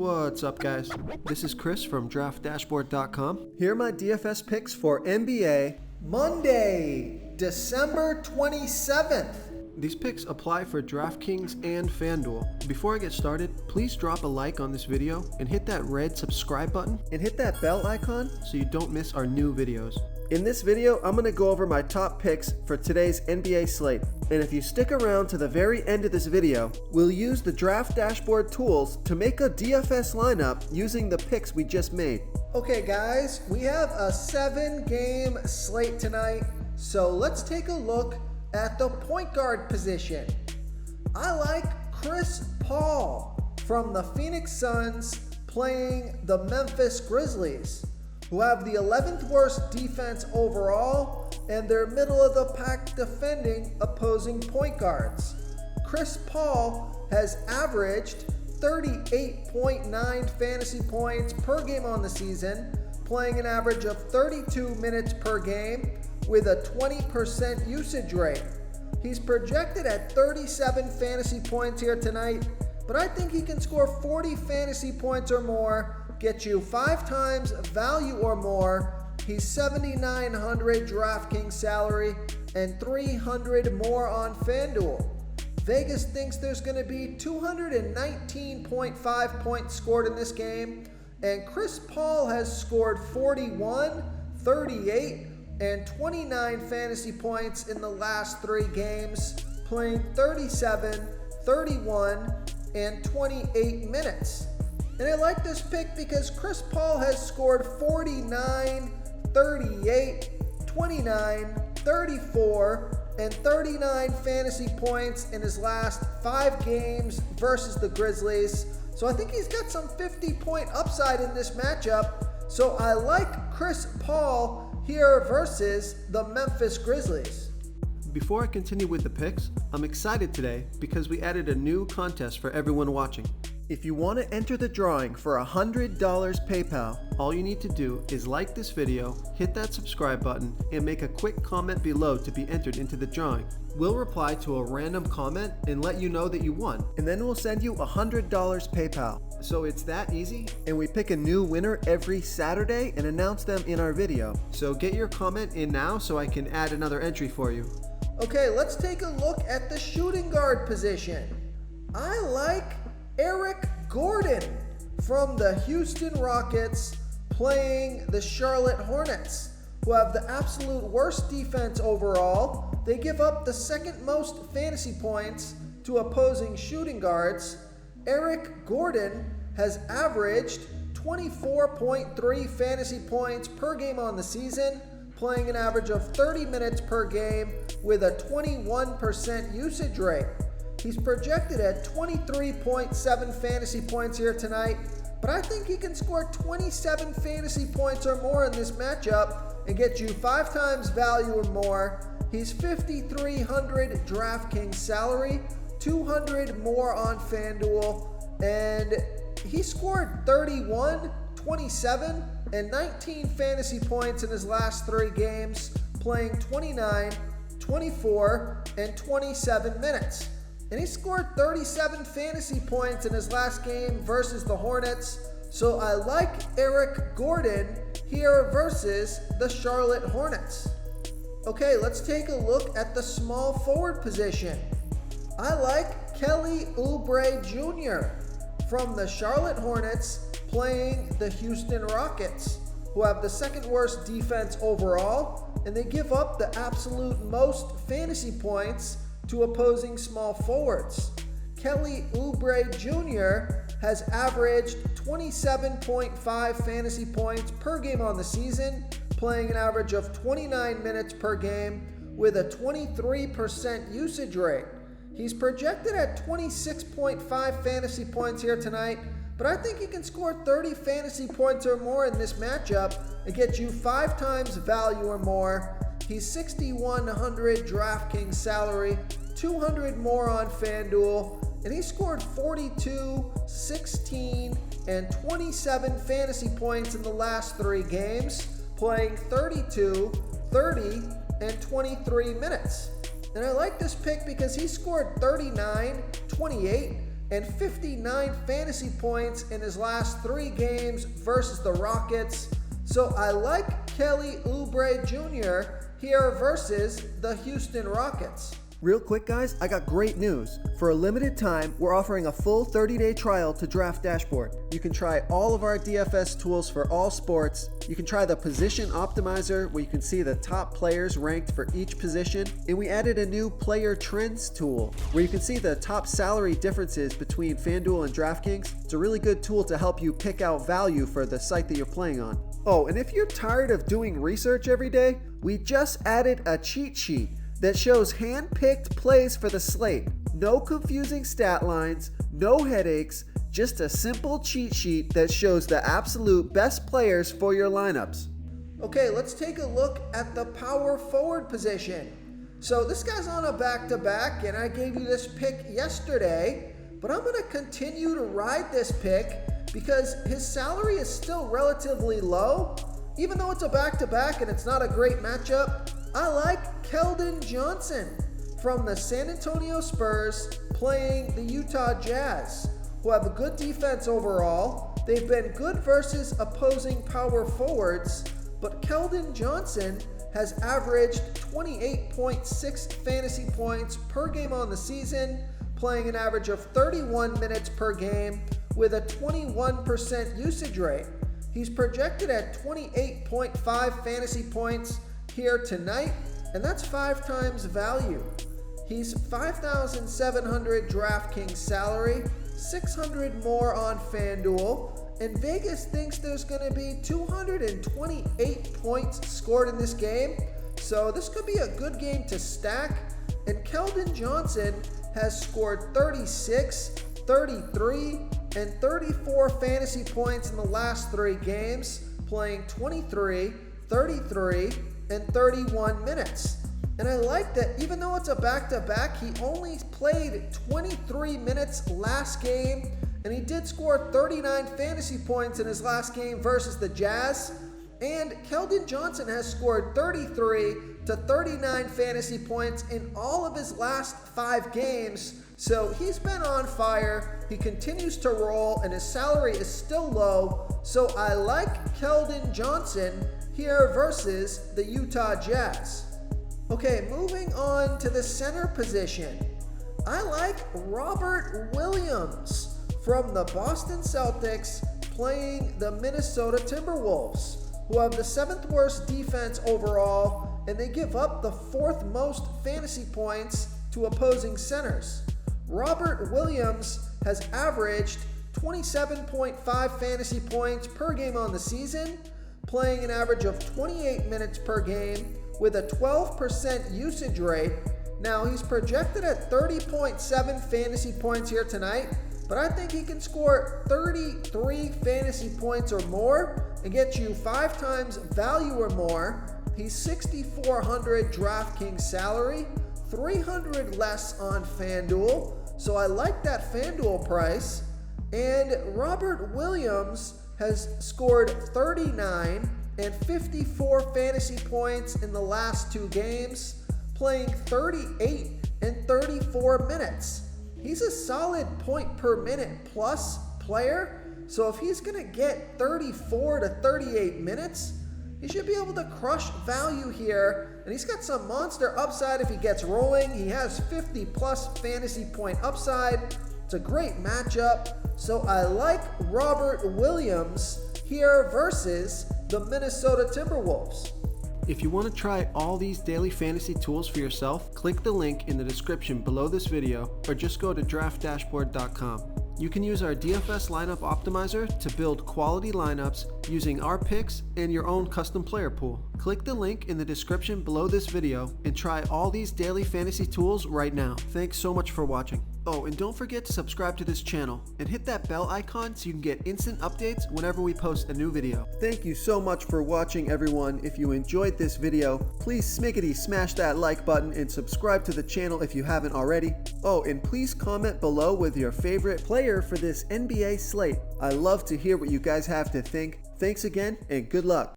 What's up, guys? This is Chris from DraftDashboard.com. Here are my DFS picks for NBA Monday, December 27th. These picks apply for DraftKings and FanDuel. Before I get started, please drop a like on this video and hit that red subscribe button and hit that bell icon so you don't miss our new videos. In this video, I'm going to go over my top picks for today's NBA slate. And if you stick around to the very end of this video, we'll use the Draft Dashboard tools to make a DFS lineup using the picks we just made. Okay guys, we have a 7-game slate tonight, so let's take a look at the point guard position. I like Chris Paul from the Phoenix Suns playing the Memphis Grizzlies, who have the 11th worst defense overall, and they're middle of the pack defending opposing point guards. Chris Paul has averaged 38.9 fantasy points per game on the season, playing an average of 32 minutes per game with a 20% usage rate. He's projected at 37 fantasy points here tonight, but I think he can score 40 fantasy points or more, get you 5 times value or more. He's $7,900 DraftKings salary and $300 more on FanDuel. Vegas thinks there's going to be 219.5 points scored in this game, and Chris Paul has scored 41, 38, and 29 fantasy points in the last 3 games, playing 37, 31, and 28 minutes. And I like this pick because Chris Paul has scored 49, 38, 29, 34, and 39 fantasy points in his last 5 games versus the Grizzlies. So I think he's got some 50-point upside in this matchup. So I like Chris Paul here versus the Memphis Grizzlies. Before I continue with the picks, I'm excited today because we added a new contest for everyone watching. If you want to enter the drawing for $100 PayPal, all you need to do is like this video, hit that subscribe button, and make a quick comment below to be entered into the drawing. We'll reply to a random comment and let you know that you won, and then we'll send you $100 PayPal. So it's that easy, and we pick a new winner every Saturday and announce them in our video. So get your comment in now so I can add another entry for you. Okay, let's take a look at the shooting guard position. I like Eric Gordon from the Houston Rockets playing the Charlotte Hornets, who have the absolute worst defense overall. They give up the second most fantasy points to opposing shooting guards. Eric Gordon has averaged 24.3 fantasy points per game on the season, playing an average of 30 minutes per game with a 21% usage rate. He's projected at 23.7 fantasy points here tonight, but I think he can score 27 fantasy points or more in this matchup and get you 5 times value or more. He's $5,300 DraftKings salary, $200 more on FanDuel, and he scored 31, 27, and 19 fantasy points in his last 3 games, playing 29, 24, and 27 minutes. And he scored 37 fantasy points in his last game versus the Hornets. So I like Eric Gordon here versus the Charlotte Hornets. Okay, let's take a look at the small forward position. I like Kelly Oubre Jr. from the Charlotte Hornets playing the Houston Rockets, who have the second worst defense overall, and they give up the absolute most fantasy points to opposing small forwards. Kelly Oubre Jr. has averaged 27.5 fantasy points per game on the season, playing an average of 29 minutes per game with a 23% usage rate. He's projected at 26.5 fantasy points here tonight, but I think he can score 30 fantasy points or more in this matchup and get you 5 times value or more. He's $6,100 DraftKings salary, $200 more on FanDuel, and he scored 42, 16, and 27 fantasy points in the last 3 games, playing 32, 30, and 23 minutes. And I like this pick because he scored 39, 28, and 59 fantasy points in his last 3 games versus the Rockets. So I like Kelly Oubre Jr. here versus the Houston Rockets. Real quick guys, I got great news. For a limited time, we're offering a full 30-day trial to Draft Dashboard. You can try all of our DFS tools for all sports. You can try the Position Optimizer, where you can see the top players ranked for each position. And we added a new Player Trends tool, where you can see the top salary differences between FanDuel and DraftKings. It's a really good tool to help you pick out value for the site that you're playing on. Oh, and if you're tired of doing research every day, we just added a cheat sheet that shows hand-picked plays for the slate. No confusing stat lines, no headaches, just a simple cheat sheet that shows the absolute best players for your lineups. Okay, let's take a look at the power forward position. So this guy's on a back-to-back, and I gave you this pick yesterday, but I'm gonna continue to ride this pick because his salary is still relatively low. Even though it's a back-to-back and it's not a great matchup, I like Keldon Johnson from the San Antonio Spurs playing the Utah Jazz, who have a good defense overall. They've been good versus opposing power forwards, but Keldon Johnson has averaged 28.6 fantasy points per game on the season, playing an average of 31 minutes per game with a 21% usage rate. He's projected at 28.5 fantasy points here tonight, and that's 5 times value. He's 5,700 DraftKings salary, 600 more on FanDuel, and Vegas thinks there's going to be 228 points scored in this game, so this could be a good game to stack. And Keldon Johnson has scored 36, 33, and 34 fantasy points in the last 3 games, playing 23, 33, and 31 minutes. And I like that even though it's a back-to-back, he only played 23 minutes last game, and he did score 39 fantasy points in his last game versus the Jazz. And Keldon Johnson has scored 33 to 39 fantasy points in all of his last 5 games. So he's been on fire, he continues to roll, and his salary is still low. So I like Keldon Johnson here versus the Utah Jazz. Okay, moving on to the center position. I like Robert Williams from the Boston Celtics playing the Minnesota Timberwolves, who have the 7th worst defense overall, and they give up the 4th most fantasy points to opposing centers. Robert Williams has averaged 27.5 fantasy points per game on the season, playing an average of 28 minutes per game with a 12% usage rate. Now he's projected at 30.7 fantasy points here tonight, but I think he can score 33 fantasy points or more and get you 5 times value or more. He's 6,400 DraftKings salary, 300 less on FanDuel, so I like that FanDuel price. And Robert Williams has scored 39 and 54 fantasy points in the last 2 games, playing 38 and 34 minutes. He's a solid point per minute plus player, so if he's going to get 34 to 38 minutes, he should be able to crush value here, and he's got some monster upside if he gets rolling. He has 50 plus fantasy point upside. It's a great matchup, so I like Robert Williams here versus the Minnesota Timberwolves. If you want to try all these daily fantasy tools for yourself, click the link in the description below this video or just go to draftdashboard.com. You can use our DFS lineup optimizer to build quality lineups using our picks and your own custom player pool. Click the link in the description below this video and try all these daily fantasy tools right now. Thanks so much for watching. Oh, and don't forget to subscribe to this channel and hit that bell icon so you can get instant updates whenever we post a new video. Thank you so much for watching, everyone. If you enjoyed this video, please smash that like button and subscribe to the channel if you haven't already. Oh, and please comment below with your favorite player for this NBA slate. I love to hear what you guys have to think. Thanks again, and good luck.